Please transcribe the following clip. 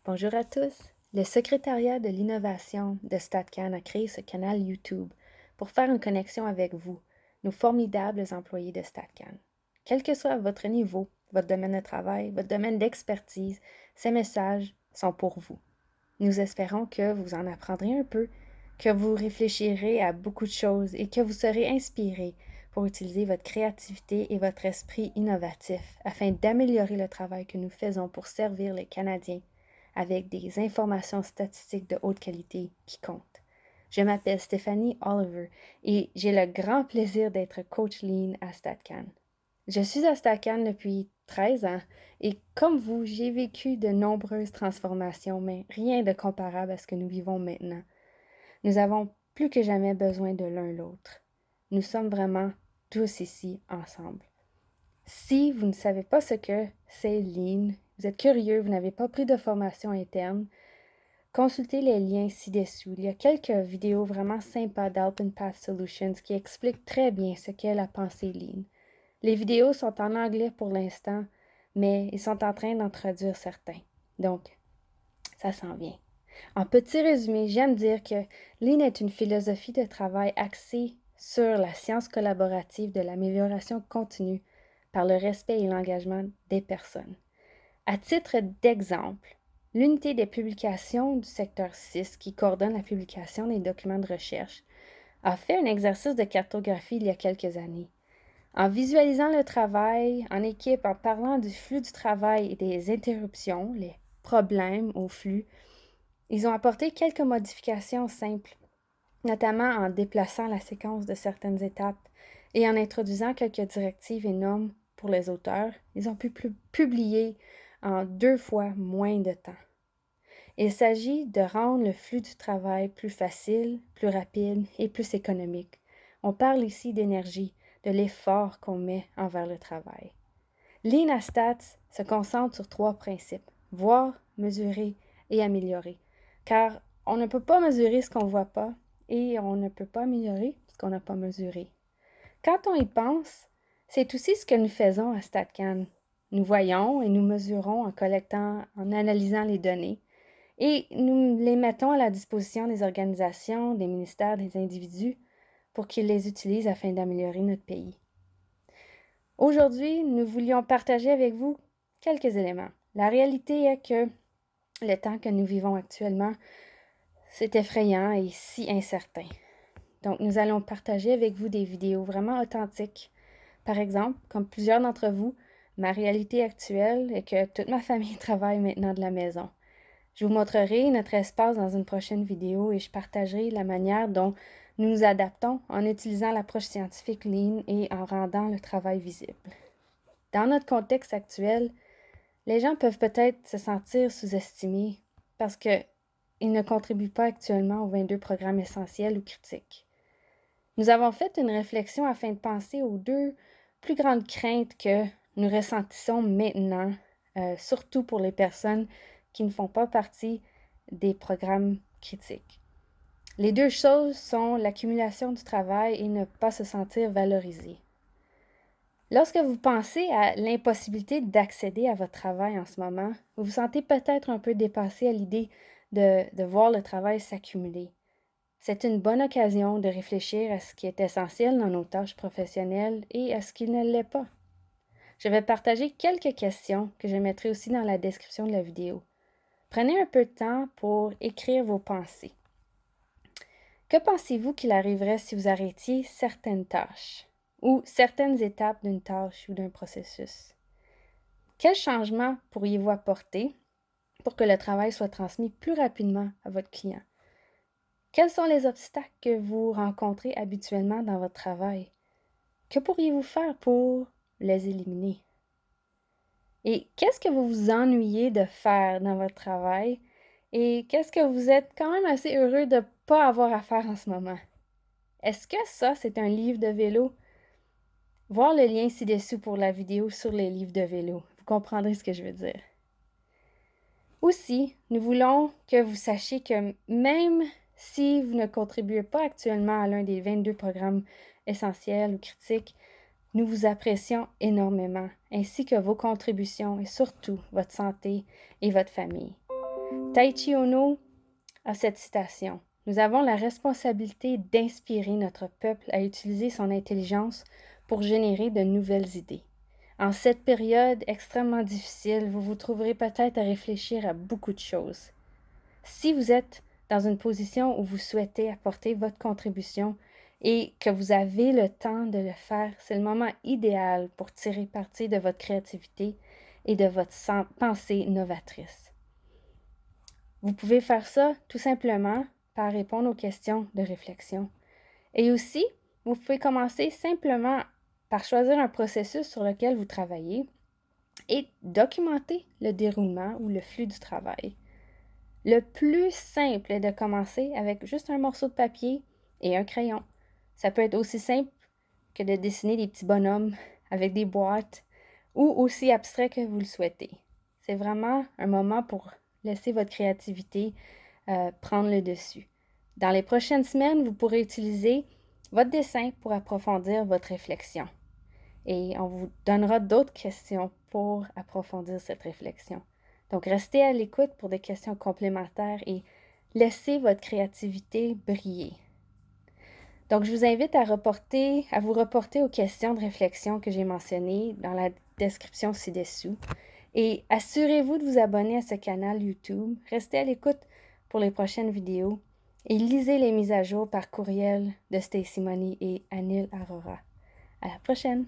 Bonjour à tous. Le secrétariat de l'innovation de StatCan a créé ce canal YouTube pour faire une connexion avec vous, nos formidables employés de StatCan. Quel que soit votre niveau, votre domaine de travail, votre domaine d'expertise, ces messages sont pour vous. Nous espérons que vous en apprendrez un peu, que vous réfléchirez à beaucoup de choses et que vous serez inspiré pour utiliser votre créativité et votre esprit innovatif afin d'améliorer le travail que nous faisons pour servir les Canadiens avec des informations statistiques de haute qualité qui comptent. Je m'appelle Stéphanie Oliver et j'ai le grand plaisir d'être coach Lean à StatCan. Je suis à StatCan depuis 13 ans et comme vous, j'ai vécu de nombreuses transformations, mais rien de comparable à ce que nous vivons maintenant. Nous avons plus que jamais besoin de l'un l'autre. Nous sommes vraiment tous ici ensemble. Si vous ne savez pas ce que c'est Lean, vous êtes curieux, vous n'avez pas pris de formation interne, consultez les liens ci-dessous. Il y a quelques vidéos vraiment sympas d'Alpenpath Solutions qui expliquent très bien ce qu'est la pensée Lean. Les vidéos sont en anglais pour l'instant, mais ils sont en train d'en traduire certains. Donc, ça s'en vient. En petit résumé, j'aime dire que Lean est une philosophie de travail axée sur la science collaborative de l'amélioration continue par le respect et l'engagement des personnes. À titre d'exemple, l'unité des publications du secteur 6, qui coordonne la publication des documents de recherche, a fait un exercice de cartographie il y a quelques années. En visualisant le travail en équipe, en parlant du flux du travail et des interruptions, les problèmes au flux, ils ont apporté quelques modifications simples, notamment en déplaçant la séquence de certaines étapes et en introduisant quelques directives et normes pour les auteurs. Ils ont pu publier en 2 fois moins de temps. Il s'agit de rendre le flux du travail plus facile, plus rapide et plus économique. On parle ici d'énergie, de l'effort qu'on met envers le travail. Lean à Stats se concentre sur 3 principes: voir, mesurer et améliorer. Car on ne peut pas mesurer ce qu'on ne voit pas et on ne peut pas améliorer ce qu'on n'a pas mesuré. Quand on y pense, c'est aussi ce que nous faisons à StatCan. Nous voyons et nous mesurons en collectant, en analysant les données et nous les mettons à la disposition des organisations, des ministères, des individus pour qu'ils les utilisent afin d'améliorer notre pays. Aujourd'hui, nous voulions partager avec vous quelques éléments. La réalité est que le temps que nous vivons actuellement, c'est effrayant et si incertain. Donc, nous allons partager avec vous des vidéos vraiment authentiques. Par exemple, comme plusieurs d'entre vous, ma réalité actuelle est que toute ma famille travaille maintenant de la maison. Je vous montrerai notre espace dans une prochaine vidéo et je partagerai la manière dont nous nous adaptons en utilisant l'approche scientifique Lean et en rendant le travail visible. Dans notre contexte actuel, les gens peuvent peut-être se sentir sous-estimés parce qu'ils ne contribuent pas actuellement aux 22 programmes essentiels ou critiques. Nous avons fait une réflexion afin de penser aux 2 plus grandes craintes que nous ressentissons maintenant, surtout pour les personnes qui ne font pas partie des programmes critiques. Les 2 choses sont l'accumulation du travail et ne pas se sentir valorisé. Lorsque vous pensez à l'impossibilité d'accéder à votre travail en ce moment, vous vous sentez peut-être un peu dépassé à l'idée de voir le travail s'accumuler. C'est une bonne occasion de réfléchir à ce qui est essentiel dans nos tâches professionnelles et à ce qui ne l'est pas. Je vais partager quelques questions que je mettrai aussi dans la description de la vidéo. Prenez un peu de temps pour écrire vos pensées. Que pensez-vous qu'il arriverait si vous arrêtiez certaines tâches ou certaines étapes d'une tâche ou d'un processus? Quel changement pourriez-vous apporter pour que le travail soit transmis plus rapidement à votre client? Quels sont les obstacles que vous rencontrez habituellement dans votre travail? Que pourriez-vous faire pour les éliminer? Et qu'est-ce que vous vous ennuyez de faire dans votre travail? Et qu'est-ce que vous êtes quand même assez heureux de ne pas avoir à faire en ce moment? Est-ce que ça, c'est un livre de vélo? Voir le lien ci-dessous pour la vidéo sur les livres de vélo. Vous comprendrez ce que je veux dire. Aussi, nous voulons que vous sachiez que même si vous ne contribuez pas actuellement à l'un des 22 programmes essentiels ou critiques, nous vous apprécions énormément, ainsi que vos contributions et surtout votre santé et votre famille. Taichi Ono a cette citation. Nous avons la responsabilité d'inspirer notre peuple à utiliser son intelligence pour générer de nouvelles idées. En cette période extrêmement difficile, vous vous trouverez peut-être à réfléchir à beaucoup de choses. Si vous êtes dans une position où vous souhaitez apporter votre contribution et que vous avez le temps de le faire, c'est le moment idéal pour tirer parti de votre créativité et de votre pensée novatrice. Vous pouvez faire ça tout simplement par répondre aux questions de réflexion. Et aussi, vous pouvez commencer simplement par choisir un processus sur lequel vous travaillez et documenter le déroulement ou le flux du travail. Le plus simple est de commencer avec juste un morceau de papier et un crayon. Ça peut être aussi simple que de dessiner des petits bonhommes avec des boîtes ou aussi abstrait que vous le souhaitez. C'est vraiment un moment pour laisser votre créativité prendre le dessus. Dans les prochaines semaines, vous pourrez utiliser votre dessin pour approfondir votre réflexion. Et on vous donnera d'autres questions pour approfondir cette réflexion. Donc, restez à l'écoute pour des questions complémentaires et laissez votre créativité briller. Donc, je vous invite à vous reporter aux questions de réflexion que j'ai mentionnées dans la description ci-dessous. Et assurez-vous de vous abonner à ce canal YouTube. Restez à l'écoute pour les prochaines vidéos et lisez les mises à jour par courriel de Stacy Money et Anil Arora. À la prochaine!